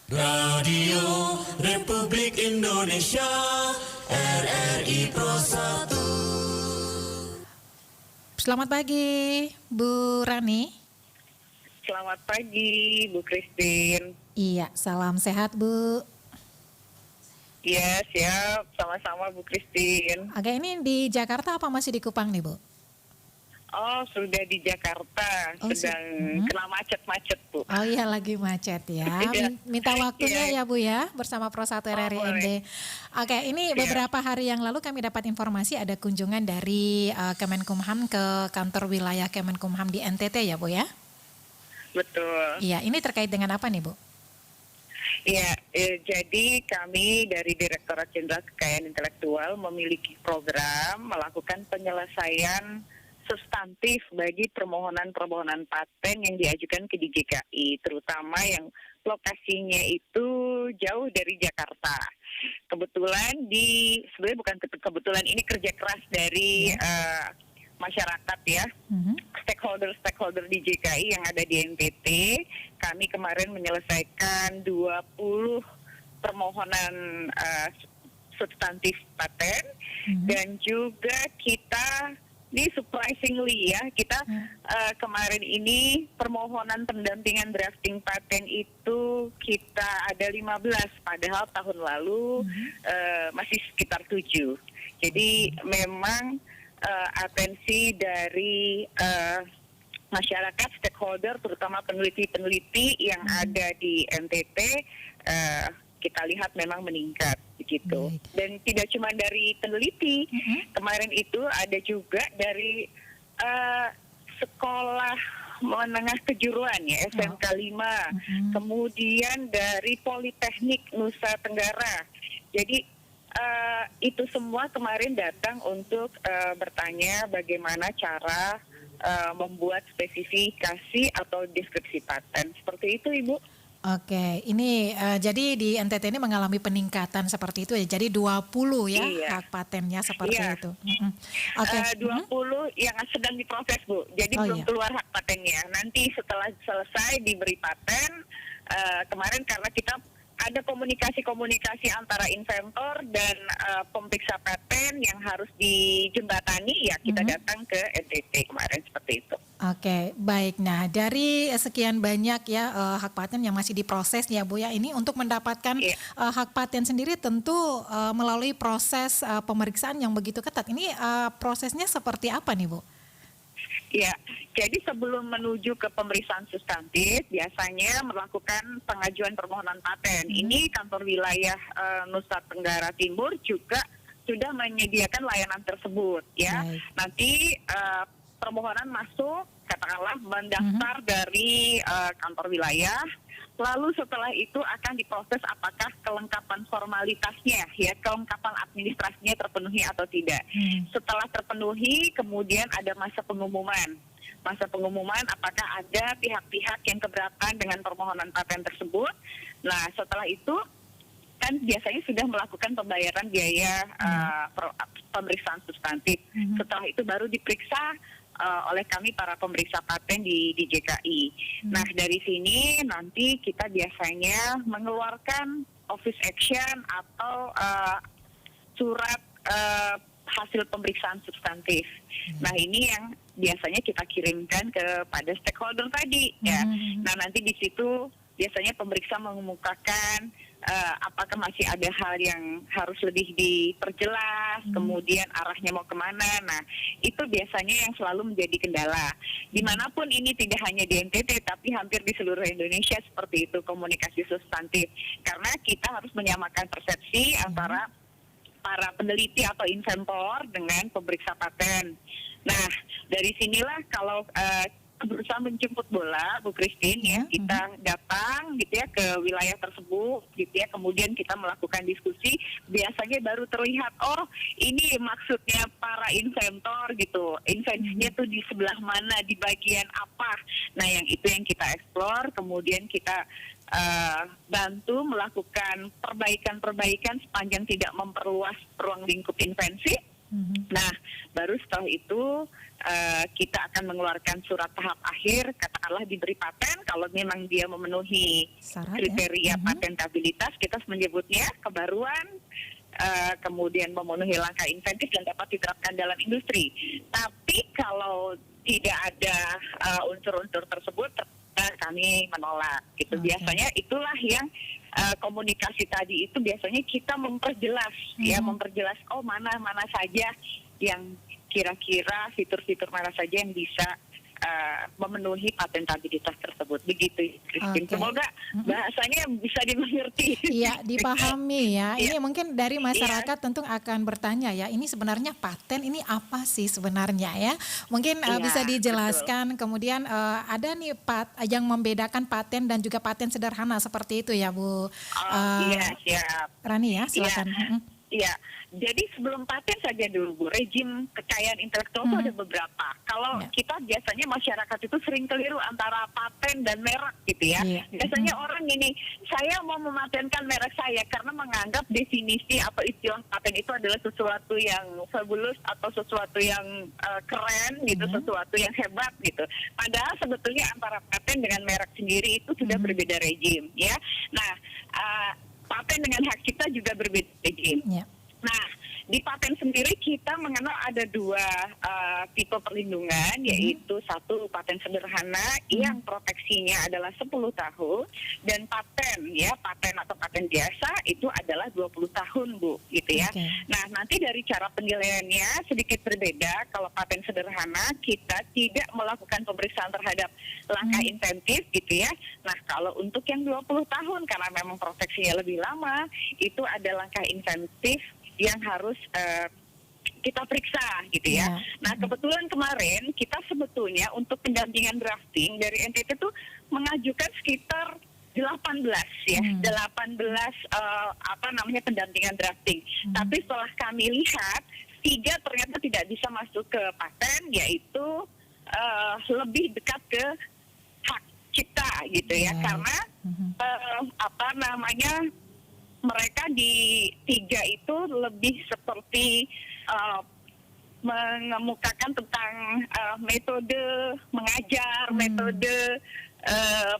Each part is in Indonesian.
Radio Republik Indonesia RRI Pro 1. Selamat pagi, Bu Rani. Selamat pagi, Bu Christine. Iya, salam sehat, Bu. Iya, siap. Sama-sama, Bu Christine. Oke, ini di Jakarta apa masih di Kupang nih, Bu? Oh, sudah di Jakarta. Oh, sedang kena macet-macet, Bu. Oh iya, lagi macet ya. Iya. Minta waktunya Iya. ya, Bu ya, bersama Pro 1 RRI ND. Oke, ini Iya. beberapa hari yang lalu kami dapat informasi ada kunjungan dari Kemenkumham ke kantor wilayah Kemenkumham di NTT ya, Bu ya? Betul. Iya, ini terkait dengan apa nih, Bu? Iya, jadi kami dari Direktorat Jenderal Kekayaan Intelektual memiliki program melakukan penyelesaian substantif bagi permohonan-permohonan paten yang diajukan ke DJKI, terutama yang lokasinya itu jauh dari Jakarta. Kebetulan sebenarnya bukan kebetulan, ini kerja keras dari masyarakat ya, stakeholder DJKI yang ada di NTT. Kami kemarin menyelesaikan 20 permohonan substantif paten, dan juga kita ini surprisingly ya, kita kemarin ini permohonan pendampingan drafting paten itu kita ada 15, padahal tahun lalu masih sekitar 7. Jadi memang atensi dari masyarakat, stakeholder, terutama peneliti-peneliti yang ada di NTT, kita lihat memang meningkat begitu. Dan tidak cuma dari peneliti, kemarin itu ada juga dari sekolah menengah kejuruan ya, SMK 5, kemudian dari Politeknik Nusa Tenggara. Jadi itu semua kemarin datang untuk bertanya bagaimana cara membuat spesifikasi atau deskripsi paten. Seperti itu, Ibu. Oke, ini jadi di NTT ini mengalami peningkatan seperti itu ya. Jadi 20 ya hak patennya seperti itu. Oke. 20 yang sedang diproses, Bu. Jadi belum keluar hak patennya. Nanti setelah selesai diberi paten, kemarin karena kita ada komunikasi antara inventor dan pemeriksa paten yang harus dijembatani, ya kita datang ke NTT kemarin seperti itu. Oke, baik. Nah, dari sekian banyak ya hak paten yang masih diproses ya, Bu ya, ini untuk mendapatkan hak paten sendiri tentu melalui proses pemeriksaan yang begitu ketat. Ini prosesnya seperti apa nih, Bu? Ya, jadi sebelum menuju ke pemeriksaan substantif, biasanya melakukan pengajuan permohonan paten. Ini kantor wilayah Nusa Tenggara Timur juga sudah menyediakan layanan tersebut, ya. Nanti permohonan masuk, katakanlah mendaftar dari kantor wilayah. Lalu setelah itu akan diproses apakah kelengkapan formalitasnya, ya kelengkapan administrasinya terpenuhi atau tidak. Setelah terpenuhi, kemudian ada masa pengumuman. Masa pengumuman apakah ada pihak-pihak yang keberatan dengan permohonan paten tersebut. Nah, setelah itu kan biasanya sudah melakukan pembayaran biaya pemeriksaan substantif. Setelah itu baru diperiksa oleh kami para pemeriksa paten di DJKI. Nah, dari sini nanti kita biasanya mengeluarkan office action atau surat hasil pemeriksaan substantif. Nah, ini yang biasanya kita kirimkan kepada stakeholder tadi, ya. Nah, nanti di situ biasanya pemeriksa mengemukakan apakah masih ada hal yang harus lebih diperjelas, kemudian arahnya mau kemana. Nah, itu biasanya yang selalu menjadi kendala. Dimanapun ini tidak hanya di NTT, tapi hampir di seluruh Indonesia seperti itu komunikasi substantif. Karena kita harus menyamakan persepsi antara para peneliti atau inventor dengan pemeriksa paten. Nah, dari sinilah kalau berusaha menjemput bola, Bu Christine, ya kita datang gitu ya ke wilayah tersebut gitu ya, kemudian kita melakukan diskusi, biasanya baru terlihat oh ini maksudnya para inventor gitu, invensinya tuh di sebelah mana, di bagian apa. Nah, yang itu yang kita eksplor, kemudian kita bantu melakukan perbaikan-perbaikan sepanjang tidak memperluas ruang lingkup invensi. Nah, baru setelah itu kita akan mengeluarkan surat tahap akhir, katakanlah diberi paten kalau memang dia memenuhi Syarat ya. kriteria patentabilitas, kita menyebutnya kebaruan, kemudian memenuhi langkah inventif dan dapat diterapkan dalam industri. Tapi kalau tidak ada unsur-unsur tersebut, kami menolak. Gitu. Oke. Biasanya itulah yang komunikasi tadi itu biasanya kita memperjelas, ya memperjelas mana saja yang kira-kira fitur-fitur mana saja yang bisa memenuhi patentabilitas tersebut. Begitu, Christine. Oke. Semoga bahasanya bisa dimengerti. Iya, dipahami ya. Ini Iya. mungkin dari masyarakat tentu akan bertanya ya, ini sebenarnya paten ini apa sih sebenarnya ya? Mungkin Iya, bisa dijelaskan. Kemudian ada nih yang membedakan paten dan juga paten sederhana seperti itu ya, Bu Iya, siap. Rani ya, silakan. Iya, jadi sebelum paten saja dulu Bu, rejim kekayaan intelektual itu ada beberapa. Kalau Ya. kita biasanya masyarakat itu sering keliru antara paten dan merek gitu ya. Iya. Biasanya orang ini, saya mau mematenkan merek saya karena menganggap definisi atau istilah paten itu adalah sesuatu yang fabulous atau sesuatu yang keren gitu, sesuatu yang hebat gitu. Padahal sebetulnya antara paten dengan merek sendiri itu sudah berbeda rejim ya. Nah, paten dengan hak cipta juga berbeda rejim. Ya. Nah, di paten sendiri kita mengenal ada dua tipe perlindungan, yaitu satu paten sederhana yang proteksinya adalah 10 tahun, dan paten atau paten biasa itu adalah 20 tahun, Bu, gitu ya. Oke. Nah, nanti dari cara penilaiannya sedikit berbeda. Kalau paten sederhana kita tidak melakukan pemeriksaan terhadap langkah inventif gitu ya. Nah, kalau untuk yang 20 tahun karena memang proteksinya lebih lama, itu ada langkah inventif yang harus kita periksa gitu ya. Ya. Nah, kebetulan kemarin kita sebetulnya untuk pendampingan drafting dari NTT itu mengajukan sekitar 18 ya, 18 pendampingan drafting. Tapi setelah kami lihat 3 ternyata tidak bisa masuk ke paten, yaitu lebih dekat ke hak cipta gitu ya, karena mereka di 3 itu lebih seperti mengemukakan tentang metode mengajar, metode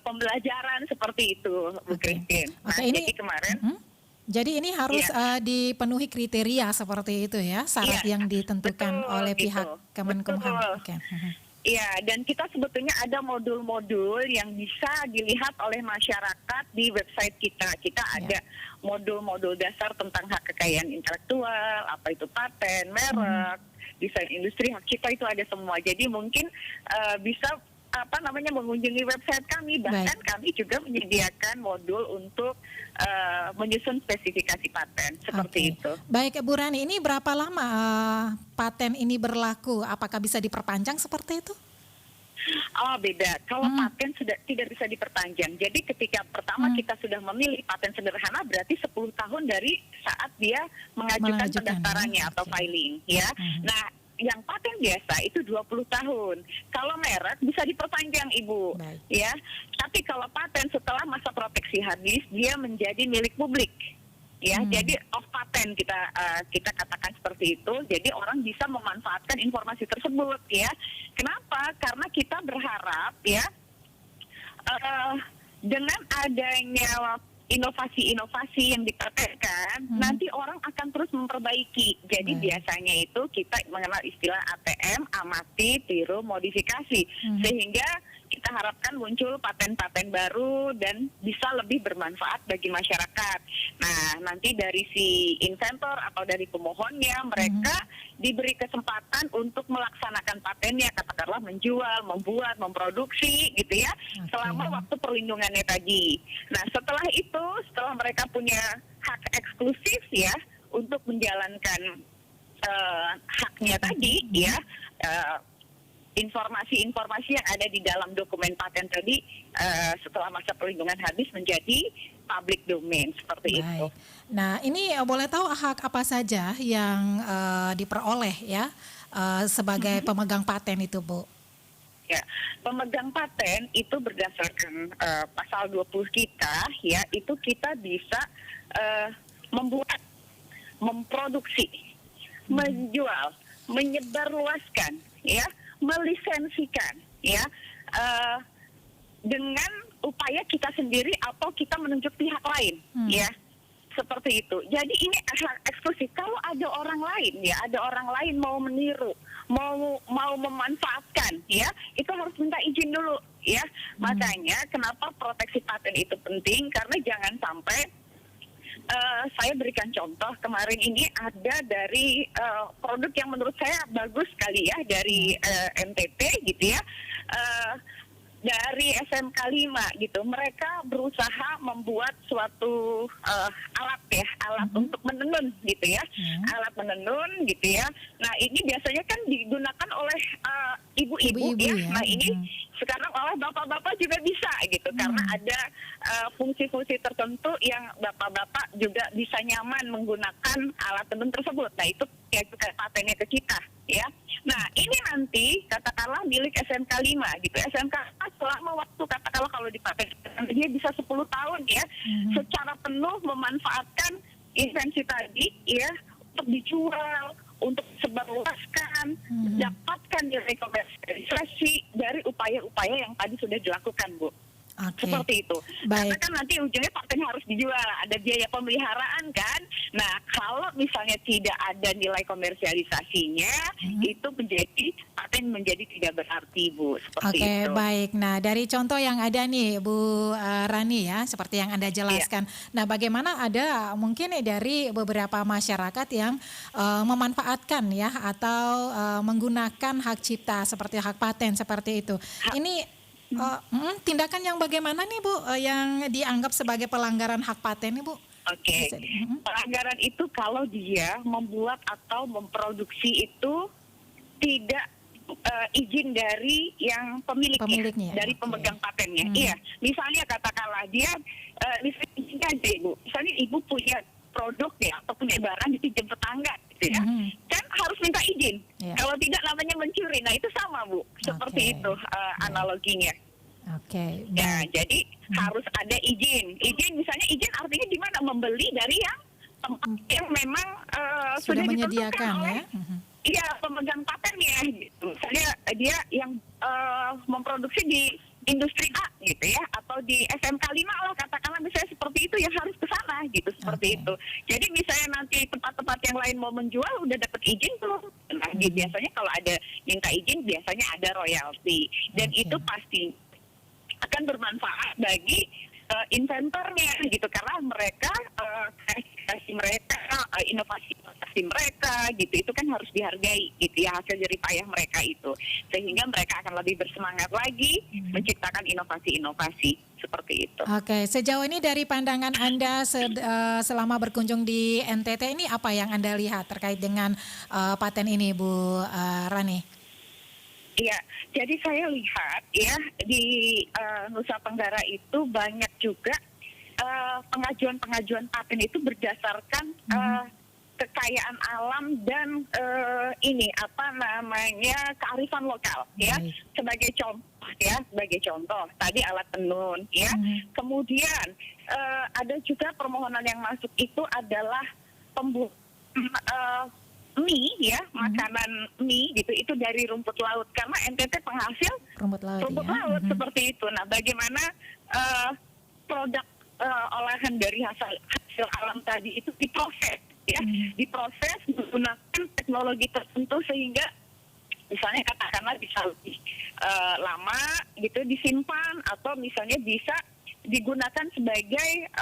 pembelajaran seperti itu, Bu Christine. Nah, Oke, ini jadi kemarin jadi ini harus dipenuhi kriteria seperti itu ya, syarat Iya, yang ditentukan betul, oleh gitu. pihak Kemenkumham. Betul. Oke. Iya, dan kita sebetulnya ada modul-modul yang bisa dilihat oleh masyarakat di website kita. Kita ada modul-modul dasar tentang hak kekayaan intelektual, apa itu paten, merek, desain industri, hak cipta itu ada semua. Jadi mungkin bisa mengunjungi website kami. Bahkan kami juga menyediakan modul untuk menyusun spesifikasi paten seperti Oke. itu. Baik, Bu Rani, ini berapa lama paten ini berlaku? Apakah bisa diperpanjang seperti itu? Oh, beda. Kalau paten sudah tidak bisa diperpanjang. Jadi ketika pertama kita sudah memilih paten sederhana, berarti 10 tahun dari saat dia mengajukan pendaftarannya atau filing ya. Nah, yang paten biasa itu 20 tahun. Kalau merek bisa diperpanjang, Ibu. Baik. Ya. Tapi kalau paten setelah masa proteksi habis, dia menjadi milik publik. Ya, jadi off patent kita katakan seperti itu. Jadi orang bisa memanfaatkan informasi tersebut ya. Kenapa? Karena kita berharap ya dengan adanya inovasi-inovasi yang dipatenkan, nanti orang akan terus memperbaiki. Jadi biasanya itu kita mengenal istilah ATM, amati, tiru, modifikasi. Sehingga kita harapkan muncul paten-paten baru dan bisa lebih bermanfaat bagi masyarakat. Nah, nanti dari si inventor atau dari pemohonnya, mereka diberi kesempatan untuk melaksanakan patennya, katakanlah menjual, membuat, memproduksi gitu ya, selama waktu perlindungannya tadi. Nah, setelah itu, setelah mereka punya hak eksklusif ya untuk menjalankan haknya tadi ya, informasi-informasi yang ada di dalam dokumen paten tadi setelah masa perlindungan habis menjadi public domain seperti itu. Nah, ini boleh tahu hak apa saja yang diperoleh ya sebagai pemegang paten itu, Bu? Ya, pemegang paten itu berdasarkan pasal 20 kita ya, itu kita bisa membuat, memproduksi menjual, menyebarluaskan, ya, melisensikan, ya, eh, dengan upaya kita sendiri atau kita menunjuk pihak lain, ya, seperti itu. Jadi ini hak eksklusif. Kalau ada orang lain, ya, ada orang lain mau meniru, mau memanfaatkan, ya, itu harus minta izin dulu, ya. Makanya kenapa proteksi paten itu penting, karena jangan sampai saya berikan contoh kemarin ini ada dari produk yang menurut saya bagus sekali ya dari NTT gitu ya. Dari SMK 5 gitu, mereka berusaha membuat suatu alat untuk menenun gitu ya, alat menenun gitu ya. Nah ini biasanya kan digunakan oleh ibu-ibu ya. Nah ini sekarang oleh bapak-bapak juga bisa gitu, karena ada fungsi-fungsi tertentu yang bapak-bapak juga bisa nyaman menggunakan alat tenun tersebut. Nah itu kayak patennya ke kita ya. Nah ini nanti katakanlah milik SMK 5 gitu. SMK selama waktu katakanlah kalau dipaten dia bisa 10 tahun ya, secara penuh memanfaatkan invensi tadi ya untuk dijual, untuk sebarluaskan, dapatkan nilai komersialisasi dari upaya-upaya yang tadi sudah dilakukan, Bu. Oke. Seperti itu. Baik. Karena kan nanti ujungnya paten harus dijual, ada biaya pemeliharaan kan. Nah, kalau misalnya tidak ada nilai komersialisasinya, itu menjadi paten menjadi tidak berarti, Bu. Seperti Oke, itu. baik. Nah, dari contoh yang ada nih, Bu Rani ya, seperti yang Anda jelaskan. Nah, bagaimana ada mungkin dari beberapa masyarakat yang memanfaatkan ya atau menggunakan hak cipta seperti hak paten seperti itu. Ini tindakan yang bagaimana nih Bu yang dianggap sebagai pelanggaran hak paten nih Bu? Oke, pelanggaran itu kalau dia membuat atau memproduksi itu tidak izin dari yang pemiliknya, dari pemegang patennya. Iya, misalnya katakanlah dia, misalnya aja Ibu, misalnya Ibu punya produk ya atau punya barang dipinjam tetangga, gitu ya, kan harus minta izin. Kalau tidak namanya mencuri. Nah itu sama Bu, seperti itu analoginya. Oke. Ya, jadi harus ada izin. Izin misalnya izin artinya di mana membeli dari yang tempat yang memang sudah menyediakan oleh, ya. Iya, pemegang patennya gitu. Misalnya dia yang memproduksi di industri A gitu ya, atau di SMK 5 lah katakanlah misalnya seperti itu, ya harus ke sana gitu, seperti itu. Jadi misalnya nanti tempat-tempat yang lain mau menjual udah dapat izin belum? Nah, biasanya kalau ada minta izin biasanya ada royalti, dan itu pasti akan bermanfaat bagi inventornya gitu, karena mereka kreasi mereka, inovasi mereka gitu, itu kan harus dihargai gitu ya, hasil jerih payah mereka itu, sehingga mereka akan lebih bersemangat lagi menciptakan inovasi-inovasi seperti itu. Oke, sejauh ini dari pandangan Anda selama berkunjung di NTT ini apa yang Anda lihat terkait dengan paten ini Bu Rani? Iya, jadi saya lihat ya di Nusa Tenggara itu banyak juga pengajuan paten itu berdasarkan kekayaan alam dan ini apa namanya kearifan lokal ya. Sebagai contoh tadi alat tenun ya. Kemudian ada juga permohonan yang masuk itu adalah mie ya, makanan mie gitu, itu dari rumput laut, karena NTT penghasil rumput laut seperti itu. Nah, bagaimana produk olahan dari hasil alam tadi itu diproses ya, diproses menggunakan teknologi tertentu sehingga misalnya katakanlah bisa lebih lama gitu disimpan, atau misalnya bisa digunakan sebagai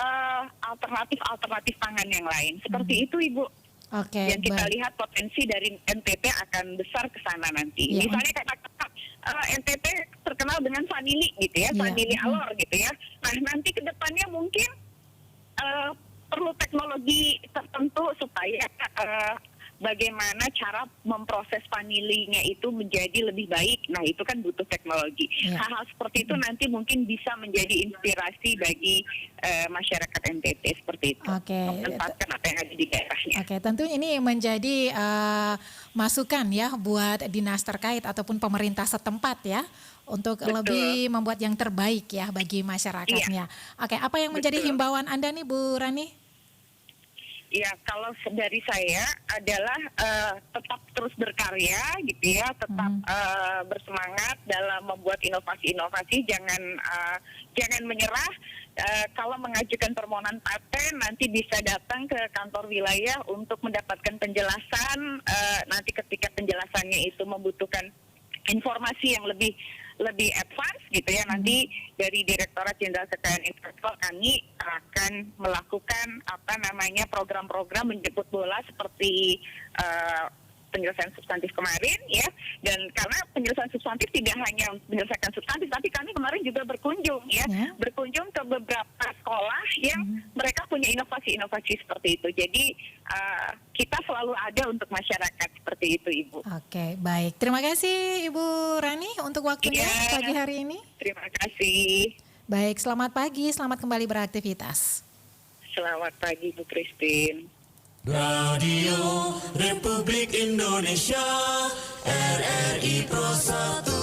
alternatif pangan yang lain. Seperti itu Ibu. Oke, yang kita lihat potensi dari NTT akan besar ke sana nanti. Ya. Misalnya katakanlah NTT terkenal dengan vanili gitu ya, vanili alor gitu ya. Nah nanti ke depannya mungkin perlu teknologi tertentu supaya bagaimana cara memproses vanilinya itu menjadi lebih baik. Nah itu kan butuh teknologi. Hal-hal seperti itu nanti mungkin bisa menjadi inspirasi bagi masyarakat NTT seperti itu. Menempatkan apa yang ada di daerahnya. Oke, tentu ini menjadi masukan ya buat dinas terkait ataupun pemerintah setempat ya, untuk lebih membuat yang terbaik ya bagi masyarakatnya. Oke, apa yang menjadi himbauan Anda nih Bu Rani? Ya, kalau dari saya adalah tetap terus berkarya gitu ya, tetap bersemangat dalam membuat inovasi-inovasi, jangan menyerah. Kalau mengajukan permohonan paten nanti bisa datang ke kantor wilayah untuk mendapatkan penjelasan. Nanti ketika penjelasannya itu membutuhkan informasi yang lebih advance gitu ya, nanti dari Direktorat Jenderal Kekayaan Intelektual kami akan melakukan program-program menjemput bola seperti penyelesaian substantif kemarin ya, dan karena penyelesaian substantif tidak hanya menyelesaikan substantif, tapi kami kemarin juga berkunjung ke beberapa sekolah yang mereka punya inovasi-inovasi seperti itu. Jadi kita selalu ada untuk masyarakat seperti itu, Ibu. Oke, baik. Terima kasih Ibu Rani untuk waktunya pagi hari ini. Terima kasih. Baik, selamat pagi, selamat kembali beraktivitas. Selamat pagi, Bu Christine. Radio Republik Indonesia RRI Pro 1